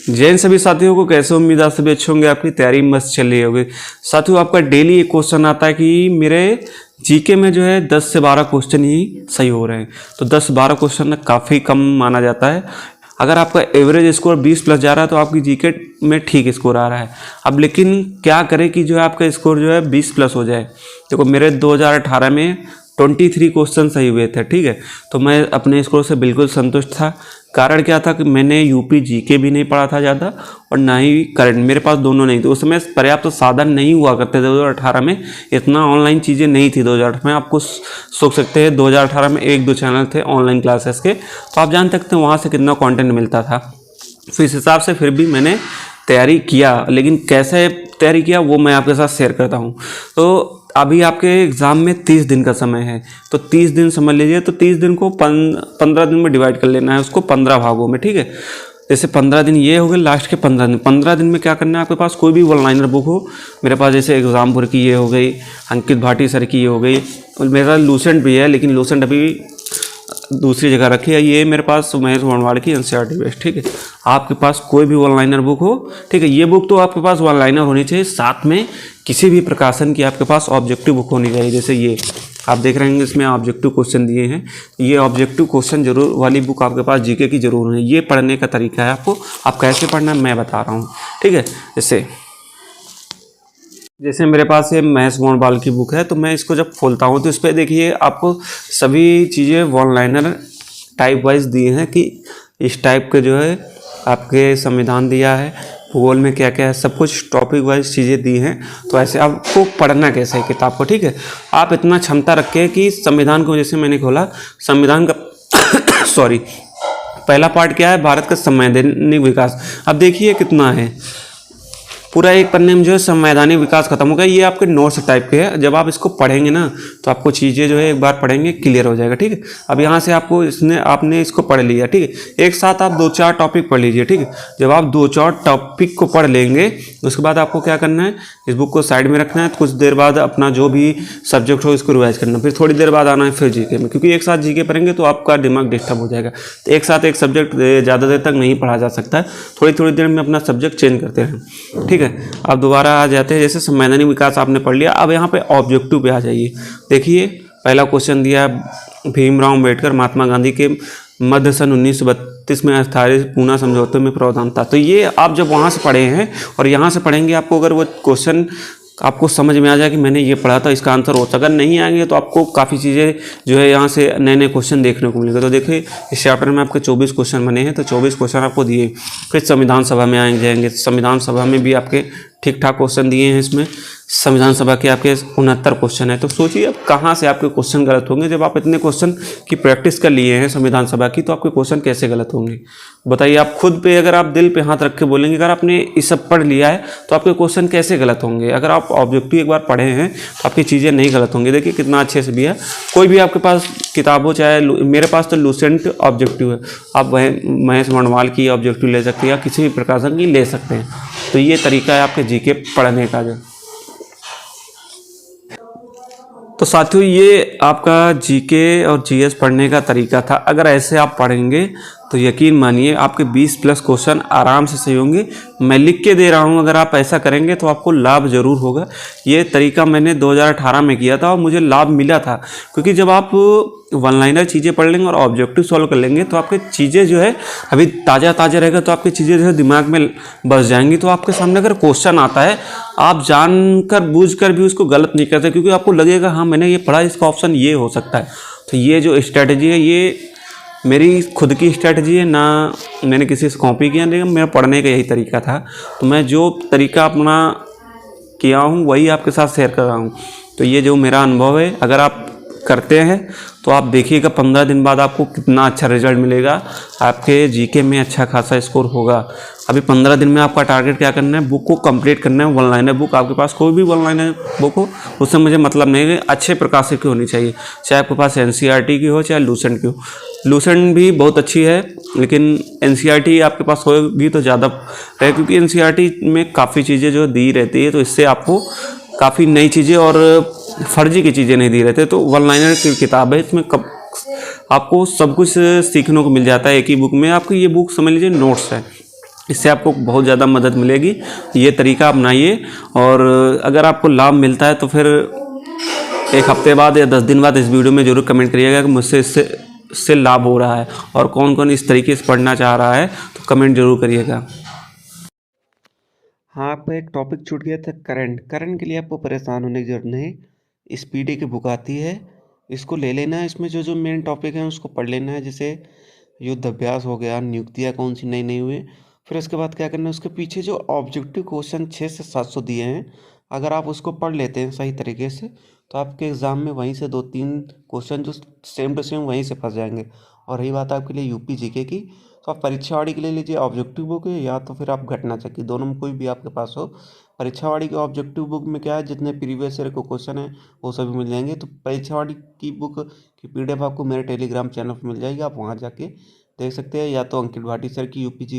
जैन सभी साथियों को कैसे, उम्मीद आप सभी अच्छे होंगे, आपकी तैयारी मस्त चल रही होगी। साथियों, आपका डेली एक क्वेश्चन आता है कि मेरे जीके में जो है 10 से 12 क्वेश्चन ही सही हो रहे हैं। तो 10-12 क्वेश्चन काफ़ी कम माना जाता है। अगर आपका एवरेज स्कोर 20 प्लस जा रहा है तो आपकी जीके में ठीक स्कोर आ रहा है। अब लेकिन क्या करें कि जो है आपका स्कोर जो है 20 प्लस हो जाए। देखो, मेरे 2018 में 23 क्वेश्चन सही हुए थे, ठीक है। तो मैं अपने स्कोर से बिल्कुल संतुष्ट था। कारण क्या था कि मैंने यूपी जीके भी नहीं पढ़ा था ज़्यादा और ना ही करंट, मेरे पास दोनों नहीं थे। उस समय पर्याप्त तो साधन नहीं हुआ करते थे। 2018 में इतना ऑनलाइन चीज़ें नहीं थी। 2018 में आपको सोच सकते हैं 2018 में 1-2 चैनल थे ऑनलाइन क्लासेस के, तो आप जान सकते हैं वहाँ से कितना कंटेंट मिलता था। तो इस हिसाब से फिर भी मैंने तैयारी किया, लेकिन कैसे तैयारी किया वो मैं आपके साथ शेयर करता हूँ। तो अभी आपके एग्ज़ाम में 30 दिन का समय है, तो 30 दिन समझ लीजिए। तो 30 दिन को 15 दिन में डिवाइड कर लेना है, उसको 15 भागों में, ठीक है। जैसे 15 दिन ये हो गए, लास्ट के 15 दिन में क्या करना है, आपके पास कोई भी वन लाइनर बुक हो। मेरे पास जैसे एग्जामपुर की ये हो गई, अंकित भाटी सर की ये हो गई, और मेरा लूसेंट भी है, लेकिन लूसेंट अभी दूसरी जगह रखी है। ये मेरे पास महेश वनवाड़ की एनसीईआरटी बेस्ड, ठीक है। आपके पास कोई भी वन लाइनर बुक हो, ठीक है। ये बुक तो आपके पास वन लाइनर होनी चाहिए, साथ में किसी भी प्रकाशन की आपके पास ऑब्जेक्टिव बुक होनी चाहिए। जैसे ये आप देख रहे हैं, इसमें ऑब्जेक्टिव क्वेश्चन दिए हैं। ये ऑब्जेक्टिव क्वेश्चन जरूर वाली बुक आपके पास जीके की जरूर है। ये पढ़ने का तरीका है आपको, आप कैसे पढ़ना है मैं बता रहा हूँ, ठीक है। जैसे मेरे पास ये महेश वनवाल की बुक है, तो मैं इसको जब खोलता हूँ तो इस पर देखिए आपको सभी चीज़ें वन लाइनर टाइप वाइज दिए हैं कि इस टाइप के जो है आपके संविधान दिया है, भूगोल में क्या क्या है, सब कुछ टॉपिक वाइज चीज़ें दी हैं। तो ऐसे आपको पढ़ना कैसे है किताब को, ठीक है। आप इतना क्षमता रखें कि संविधान को, जैसे मैंने खोला संविधान का सॉरी, पहला पार्ट क्या है, भारत का संवैधानिक विकास। अब देखिए कितना है, पूरा एक पन्ने में जो है संवैधानिक विकास खत्म हो गया। ये आपके नोट्स टाइप के है, जब आप इसको पढ़ेंगे ना तो आपको चीज़ें जो है एक बार पढ़ेंगे क्लियर हो जाएगा, ठीक है। अब यहाँ से आपको आपने इसको पढ़ लिया, ठीक है। एक साथ आप 2-4 टॉपिक पढ़ लीजिए, ठीक है। जब आप 2-4 टॉपिक को पढ़ लेंगे उसके बाद आपको क्या करना है, इस बुक को साइड में रखना है। कुछ देर बाद अपना जो भी सब्जेक्ट हो इसको रिवाइज करना, फिर थोड़ी देर बाद आना है फिर जीके में, क्योंकि एक साथ जीके पढ़ेंगे तो आपका दिमाग डिस्टर्ब हो जाएगा। तो एक साथ एक सब्जेक्ट ज़्यादा देर तक नहीं पढ़ा जा सकता है, थोड़ी थोड़ी देर में अपना सब्जेक्ट चेंज करते हैं, ठीक है। अब दोबारा आ जाते हैं, जैसे संवैधानिक विकास आपने पढ़ लिया। अब यहाँ पे ऑब्जेक्टिव पे आ जाइए। देखिए पहला क्वेश्चन दिया है, भीमराव अम्बेडकर महात्मा गांधी के मध्य सन 1932 में आधारित पूना समझौते में प्रावधान था। तो ये आप जब वहाँ से पढ़े हैं और यहाँ से पढ़ेंगे, आपको अगर वो क्वेश्चन आपको समझ में आ जाए कि मैंने ये पढ़ा था, इसका आंसर होता। अगर नहीं आएंगे तो आपको काफ़ी चीज़ें जो है यहाँ से नए नए क्वेश्चन देखने को मिलेंगे। तो देखिए इस चैप्टर में आपके 24 क्वेश्चन बने हैं, तो 24 क्वेश्चन आपको दिए। फिर संविधान सभा में जाएंगे, संविधान सभा में भी आपके ठीक ठाक क्वेश्चन दिए हैं। इसमें संविधान सभा के आपके 69 क्वेश्चन है। तो सोचिए अब कहाँ से आपके क्वेश्चन गलत होंगे। जब आप इतने क्वेश्चन की प्रैक्टिस कर लिए हैं संविधान सभा की, तो आपके क्वेश्चन कैसे गलत होंगे बताइए। आप खुद पे, अगर आप दिल पे हाथ रख के बोलेंगे, अगर आपने ये सब पढ़ लिया है तो आपके क्वेश्चन कैसे गलत होंगे। अगर आप ऑब्जेक्टिव एक बार पढ़े हैं तो आपकी चीज़ें नहीं गलत होंगी। देखिए कितना अच्छे से भी है। कोई भी आपके पास किताब हो, चाहे मेरे पास तो लूसेंट ऑब्जेक्टिव है, आप वह महेश वनवाल की ऑब्जेक्टिव ले सकते हैं या किसी भी प्रकाशन की ले सकते हैं। तो ये तरीका है आपके जीके पढ़ने का जो। तो साथियों, ये आपका जीके और जीएस पढ़ने का तरीका था। अगर ऐसे आप पढ़ेंगे तो यकीन मानिए आपके 20 प्लस क्वेश्चन आराम से सही होंगे। मैं लिख के दे रहा हूँ, अगर आप ऐसा करेंगे तो आपको लाभ ज़रूर होगा। ये तरीका मैंने 2018 में किया था और मुझे लाभ मिला था, क्योंकि जब आप वन लाइनर चीज़ें पढ़ लेंगे और ऑब्जेक्टिव सॉल्व कर लेंगे तो आपकी चीज़ें जो है अभी ताज़ा ताज़ा रहेगा, तो आपकी चीज़ें जो है दिमाग में बस जाएंगी। तो आपके सामने अगर क्वेश्चन आता है, आप जानकर बूझकर भी उसको गलत नहीं करते, क्योंकि आपको लगेगा हाँ मैंने ये पढ़ा, इसका ऑप्शन ये हो सकता है। तो ये जो स्ट्रैटेजी है, ये मेरी खुद की स्ट्रैटेजी है, ना मैंने किसी से कॉपी किया, लेकिन मेरा पढ़ने का यही तरीका था। तो मैं जो तरीका अपना किया हूँ वही आपके साथ शेयर कर रहा हूँ। तो ये जो मेरा अनुभव है, अगर आप करते हैं तो आप देखिएगा 15 दिन बाद आपको कितना अच्छा रिजल्ट मिलेगा, आपके जीके में अच्छा खासा स्कोर होगा। अभी 15 दिन में आपका टारगेट क्या करना है, बुक को कंप्लीट करना है। वन लाइनर बुक, आपके पास कोई भी वन लाइनर बुक हो, उससे मुझे मतलब नहीं है, अच्छे प्रकाशक की होनी चाहिए। चाहे आपके पास एनसीईआरटी की हो, चाहे लूसेंट की हो। लूसेंट भी बहुत अच्छी है, लेकिन एनसीईआरटी आपके पास होगी तो ज़्यादा है, क्योंकि एनसीईआरटी में काफ़ी चीज़ें जो दी रहती है, तो इससे आपको काफ़ी नई चीज़ें और फर्जी की चीज़ें नहीं दी रहते। तो वन लाइनर की किताब है, इसमें आपको सब कुछ सीखने को मिल जाता है एक ही बुक में। आपकी ये बुक समझ लीजिए नोट्स है, इससे आपको बहुत ज़्यादा मदद मिलेगी। ये तरीका अपनाइए और अगर आपको लाभ मिलता है तो फिर एक हफ्ते बाद या 10 दिन बाद इस वीडियो में ज़रूर कमेंट करिएगा कि मुझसे इससे लाभ हो रहा है और कौन कौन इस तरीके से पढ़ना चाह रहा है, तो कमेंट ज़रूर करिएगा। हाँ, आपका एक टॉपिक छूट गया था, करंट के लिए आपको परेशान होने की ज़रूरत नहीं। स्पीडी की बुक आती है, इसको ले लेना है। इसमें जो जो मेन टॉपिक हैं उसको पढ़ लेना है, जैसे युद्ध अभ्यास हो गया, नियुक्तियाँ कौन सी नई नई हुई। फिर उसके बाद क्या करना है, उसके पीछे जो ऑब्जेक्टिव क्वेश्चन 600 से 700 दिए हैं, अगर आप उसको पढ़ लेते हैं सही तरीके से तो आपके एग्ज़ाम में वहीं से 2-3 क्वेश्चन जो सेम टू सेम वहीं से फंस जाएंगे। और रही बात आपके लिए यूपी जीके की, तो आप परीक्षावाड़ी के लिए लीजिए ऑब्जेक्टिव बुक है, या तो फिर आप घटना चक्की, दोनों में कोई भी आपके पास हो। परीक्षावाड़ी की ऑब्जेक्टिव बुक में क्या है, जितने प्रीवियस ईयर के क्वेश्चन हैं वो सभी मिल जाएंगे। तो परीक्षावाड़ी की बुक की पीडीएफ आपको मेरे टेलीग्राम चैनल पर मिल जाएगी, आप वहाँ जाके देख सकते हैं। या तो अंकित भाटी सर की यूपी जी